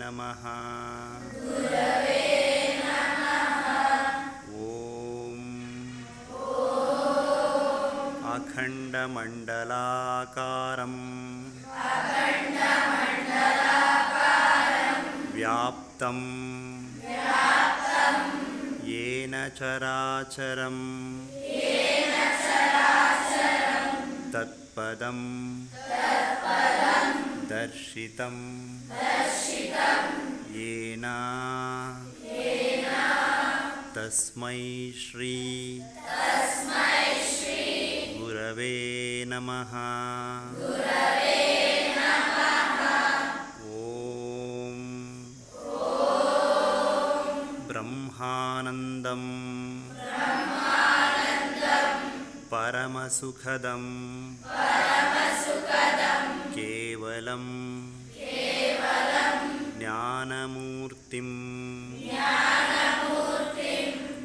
ನಮಃ. ಓಂ ಅಖಂಡಮಂಡಲಾಕಾರಂ ವ್ಯಾಪ್ತಂ ಯೇನ ಚರಾಚರಂ ತತ್ಪದಂ ದರ್ಶಿತಂ ಯೇನ ತಸ್ಮೈ ಶ್ರೀ ಗುರವೇ ನಮಃ. ಓಂ ಬ್ರಹ್ಮಾನಂದಂ ಪರಮಸುಖದಂ ಕೇವಲಂ ಜ್ಞಾನಮೂರ್ತಿಂ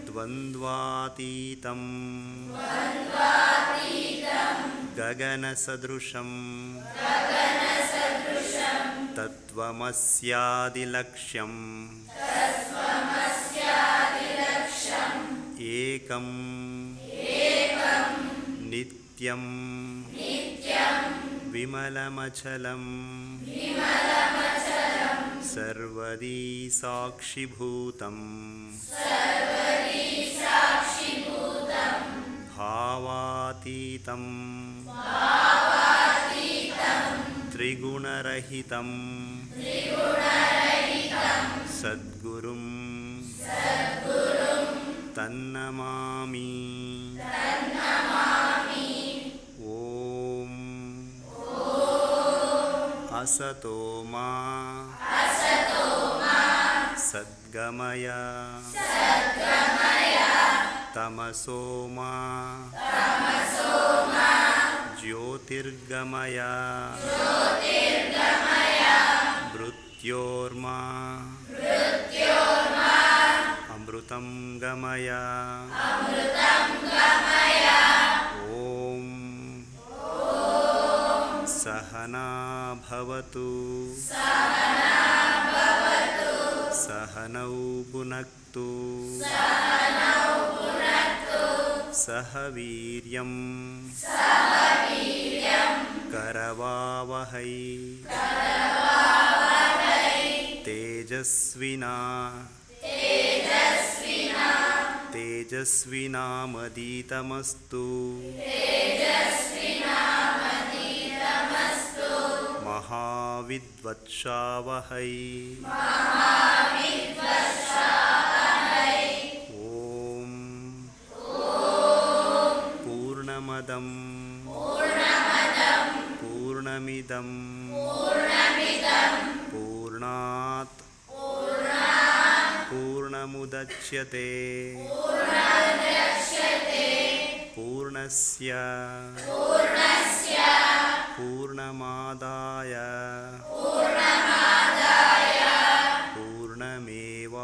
ದ್ವಂದ್ವಾತೀತಂ ಗಗನಸದೃಶಂ ತತ್ವಮಸ್ಯಾದಿಲಕ್ಷ್ಯಂ ಏಕಂ ನಿತ್ಯಂ ವಿಮಲಮಚಲಂ ಸರ್ವದೀ ಸಾಕ್ಷಿಭೂತಂ ಭಾವಾತೀತಂ ತ್ರಿಗುಣರಹಿತಂ ಸದ್ಗುರುಂ ತನ್ನಮಾಮಿ. ಓಂ ಅಸತೋ ಮಾ ಸದ್ಗಮಯ ತಮಸೋ ಮಾ ಜ್ಯೋತಿರ್ಗಮಯ ಮೃತ್ಯೋರ್ಮಾ ಅಮೃತಂ ಗಮಯ. ಓಂ ಸಹನಾ ಭವತು ಸಹನೌ ಭುನಕ್ತು ಸಹ ವೀರ್ಯಂ ಕರವಾವಹೈ ತೇಜಸ್ವಿನಾಮದೀತಮಸ್ತು ಮಹಾವಿದ್ವತ್ಸಾವಹೈ. ಓಂ ಪೂರ್ಣಮದಂ ಪೂರ್ಣಮಿದಂ ಪೂರ್ಣಾತ್ ಪೂರ್ಣಮುದಚ್ಯತೆ ಪೂರ್ಣಸ್ಯ ಪೂರ್ಣಮಾದಾಯ ಪೂರ್ಣಮೇವಾವಶಿಷ್ಯತೆ.